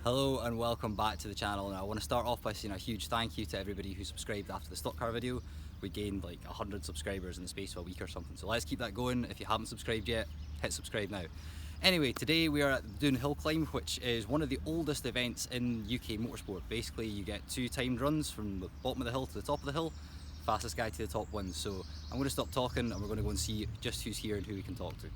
Hello and welcome back to the channel, and I want to start off by saying a huge thank you to everybody who subscribed after the stock car video. We gained like 100 subscribers in the space of a week or something, so let's keep that going. If you haven't subscribed yet, hit subscribe now. Anyway, today we are at the Doune Hillclimb, which is one of the oldest events in UK motorsport. Basically, you get two timed runs from the bottom of the hill to the top of the hill. Fastest guy to the top wins. So I'm going to stop talking and we're going to go and see just who's here and who we can talk to.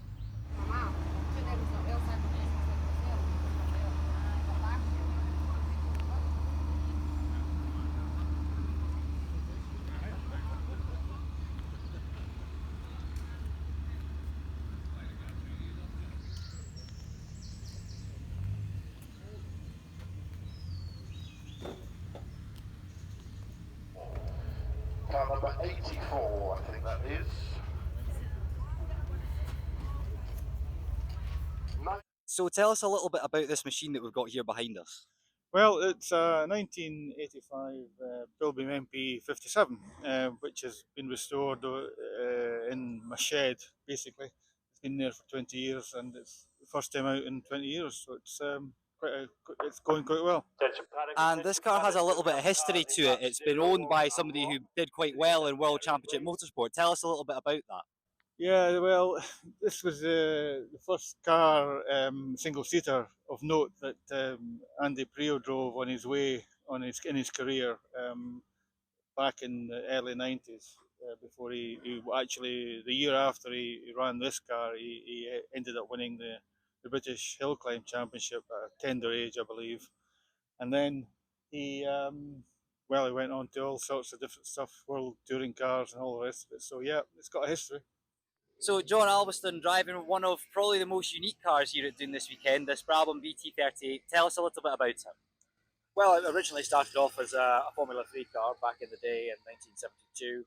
Car number 84, I think that is. So tell us a little bit about this machine that we've got here behind us. Well, it's a 1985 Pilbeam MP 57, which has been restored in my shed, basically. It's been there for 20 years and it's the first time out in 20 years, so it's going quite well. And this car has a little bit of history to it. It's been owned by somebody who did quite well in World Championship Motorsport. Tell us a little bit about that. Yeah, well, this was the first car, single-seater of note that Andy Prio drove on his way in his career back in the early 90s. Before he actually, the year after he ran this car, he ended up winning the British Hillclimb Championship at a tender age, I believe. And then he went on to all sorts of different stuff, world touring cars and all the rest of it. So yeah, it's got a history. So John Albiston driving one of probably the most unique cars here at Doune this weekend, this Brabham BT38. Tell us a little bit about it. Well, it originally started off as a Formula 3 car back in the day in 1972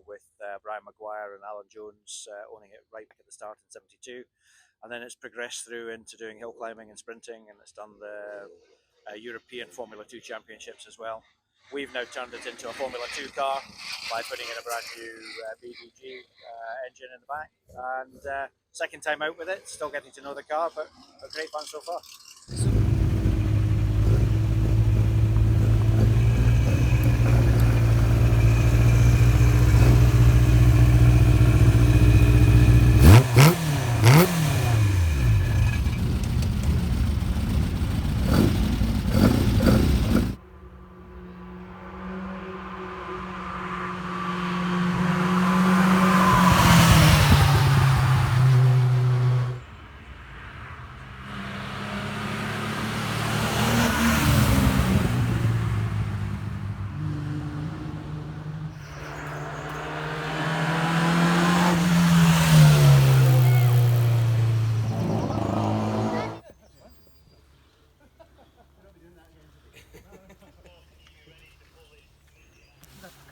with Brian Maguire and Alan Jones owning it right at the start in 72. And then it's progressed through into doing hill climbing and sprinting, and it's done the European Formula 2 Championships as well. We've now turned it into a Formula 2 car by putting in a brand new BDG engine in the back. And second time out with it, still getting to know the car, but great fun so far.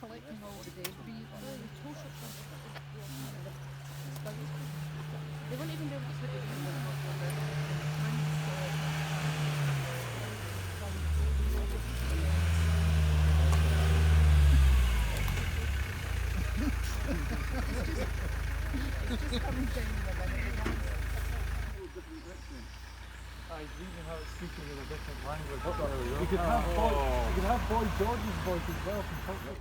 Collecting all the debris on the tow shop. They won't even be able to put it It's just coming down in the minute. Even how it's speaking in a different language. You could have Boy George's voice as well from Tokyo.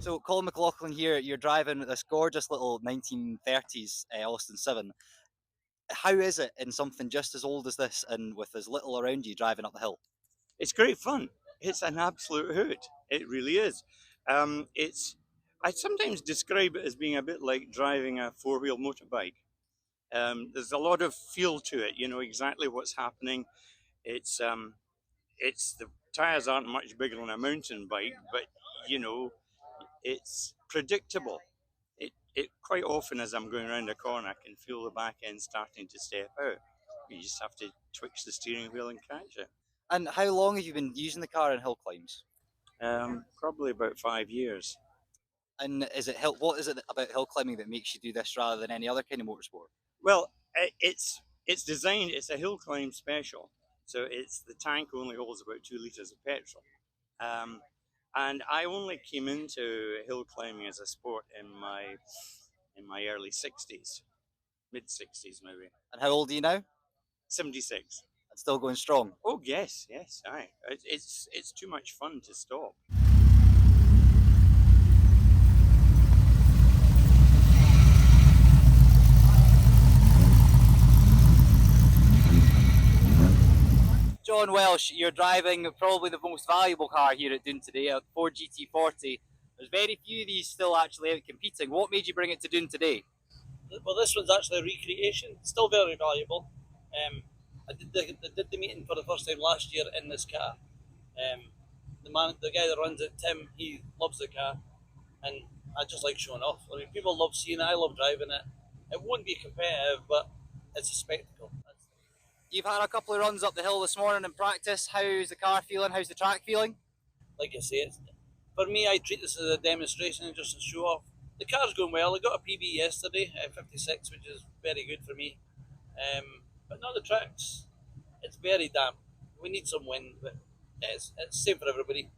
So, Colin McLaughlin here, you're driving this gorgeous little 1930s Austin 7. How is it in something just as old as this and with as little around you driving up the hill? It's great fun. It's an absolute hoot. It really is. It's I sometimes describe it as being a bit like driving a four-wheel motorbike. There's a lot of feel to it. You know exactly what's happening. It's the tires aren't much bigger than a mountain bike, but you know it's predictable. It quite often as I'm going around a corner, I can feel the back end starting to step out. You just have to twitch the steering wheel and catch it. And how long have you been using the car in hill climbs? Probably about 5 years. And what is it about hill climbing that makes you do this rather than any other kind of motorsport? Well, it's designed. It's a hill climb special, so it's the tank only holds about 2 liters of petrol. And I only came into hill climbing as a sport in my early 60s, mid 60s maybe. And how old are you now? 76. And still going strong. Oh yes, yes. Aye. It's too much fun to stop. John Welsh, you're driving probably the most valuable car here at Dune today, a Ford GT40. There's very few of these still actually out competing. What made you bring it to Dune today? Well, this one's actually a recreation, still very valuable. I did the meeting for the first time last year in this car. The guy that runs it, Tim, he loves the car, and I just like showing off. I mean, people love seeing it. I love driving it. It won't be competitive, but it's a spectacle. You've had a couple of runs up the hill this morning in practice. How's the car feeling? How's the track feeling? Like I say, for me, I treat this as a demonstration and just a show off. The car's going well. I got a PB yesterday at 56, which is very good for me. But no, the track's it's very damp. We need some wind, but it's the same for everybody.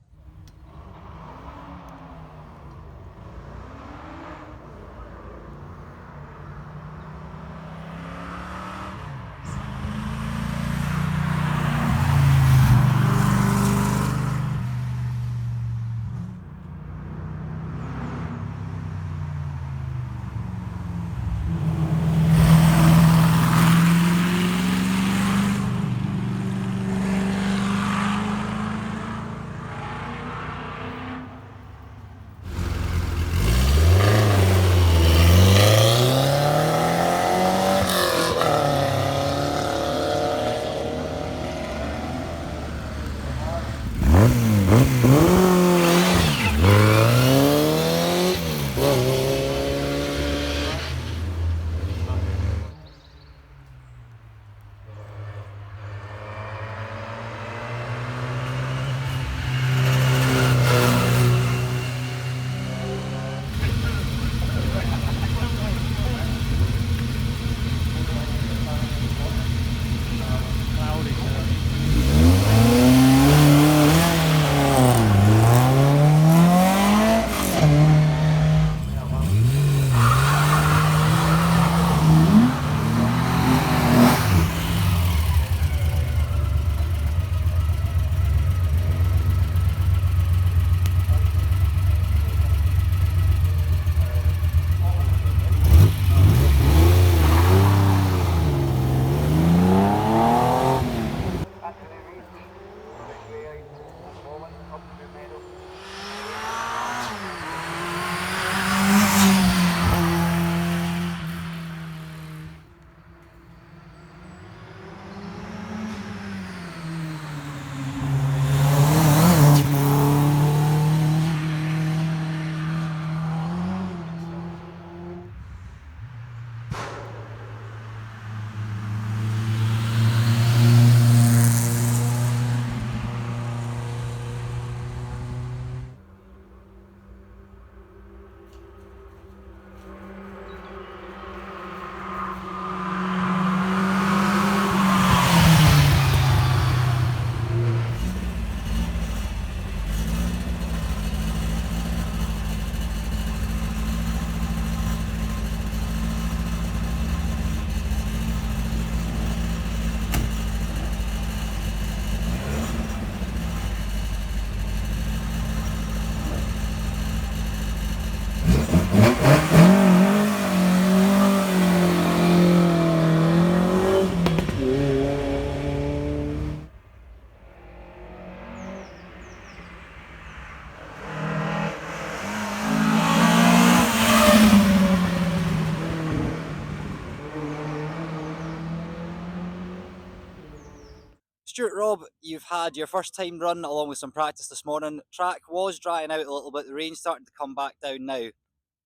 Stuart Robb, you've had your first time run along with some practice this morning. Track was drying out a little bit, the rain's starting to come back down now.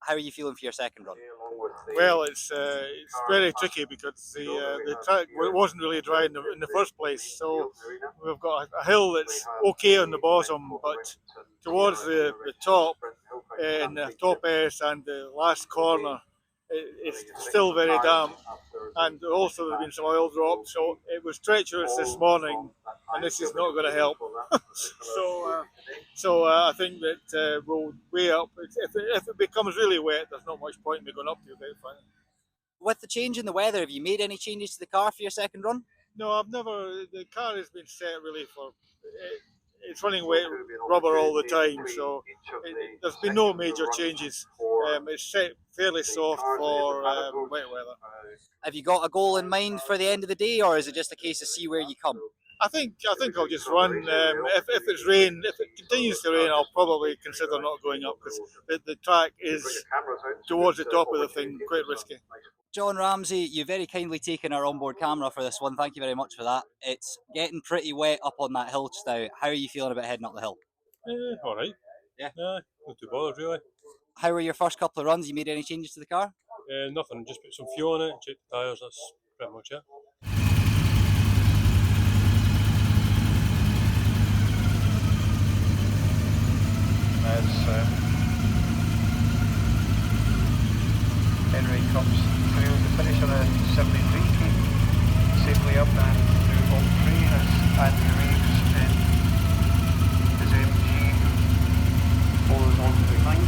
How are you feeling for your second run? Well, it's very tricky because the track wasn't really dry in the first place. So we've got a hill that's okay on the bottom, but towards the top, in the top S and the last corner, it's still very damp. And also there's been some oil drops, so it was treacherous this morning, and this is not going to help. So I think that we'll weigh up. If it becomes really wet, there's not much point in me going up to it. With the change in the weather, have you made any changes to the car for your second run? No, I've never. The car has been set really for. It's running wet rubber all the time, so there's been no major changes. It's set fairly soft for wet weather. Have you got a goal in mind for the end of the day, or is it just a case of see where you come? I think I'll just run. If it's rain, if it continues to rain, I'll probably consider not going up because the track is towards the top of the thing, quite risky. John Ramsey, you've very kindly taken our onboard camera for this one. Thank you very much for that. It's getting pretty wet up on that hill just now. How are you feeling about heading up the hill? All right. Yeah. Not too bothered really. How were your first couple of runs? You made any changes to the car? Nothing. Just put some fuel on it, check the tyres. That's pretty much it. As Henry comes through the finish on a 73, safely up and through all three as Andy Reeves in his MG follows on behind.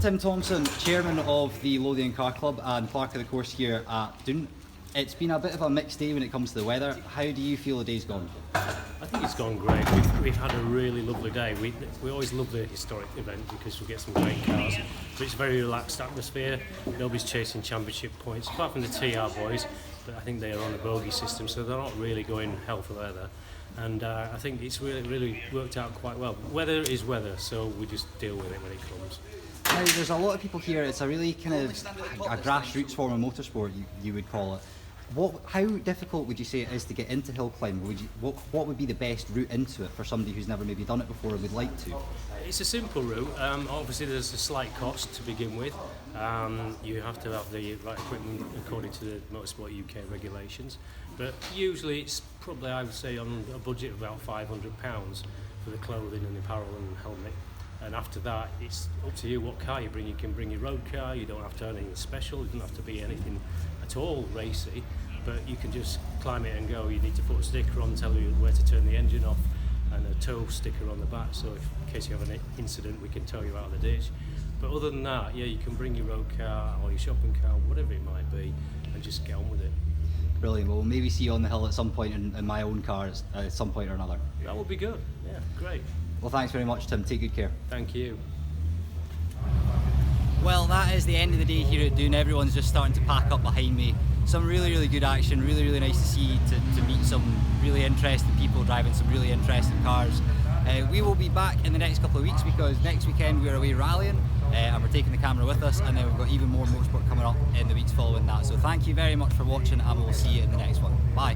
Tim Thompson, chairman of the Lothian Car Club and clerk of the course here at Dune. It's been a bit of a mixed day when it comes to the weather. How do you feel the day's gone? I think it's gone great. We've had a really lovely day. We always love the historic event because we get some great cars. So it's a very relaxed atmosphere. Nobody's chasing championship points, apart from the TR boys, but I think they are on a bogey system, so they're not really going hell for leather. And I think it's really worked out quite well. Weather is weather, so we just deal with it when it comes. Now, there's a lot of people here. It's a really kind of a grassroots form of motorsport, you would call it. How difficult would you say it is to get into hill climb? What would be the best route into it for somebody who's never maybe done it before and would like to? It's a simple route. Obviously, there's a slight cost to begin with. You have to have the right equipment according to the Motorsport UK regulations. But usually, it's probably, I would say, on a budget of about £500 for the clothing and the apparel and helmet. And after that, it's up to you what car you bring. You can bring your road car, you don't have to own anything special, it doesn't have to be anything at all racy, but you can just climb it and go. You need to put a sticker on, tell you where to turn the engine off, and a tow sticker on the back, so in case you have an incident, we can tow you out of the ditch. But other than that, yeah, you can bring your road car or your shopping car, whatever it might be, and just get on with it. Brilliant. Well, maybe see you on the hill at some point in my own car at some point or another. That would be good. Yeah, great. Well, thanks very much, Tim. Take good care. Thank you. Well, that is the end of the day here at Doune. Everyone's just starting to pack up behind me. Some really good action, really nice to see, to meet some really interesting people driving some really interesting cars. We will be back in the next couple of weeks because next weekend we're away rallying and we're taking the camera with us, and then we've got even more motorsport coming up in the weeks following that. So thank you very much for watching, and we'll see you in the next one. Bye.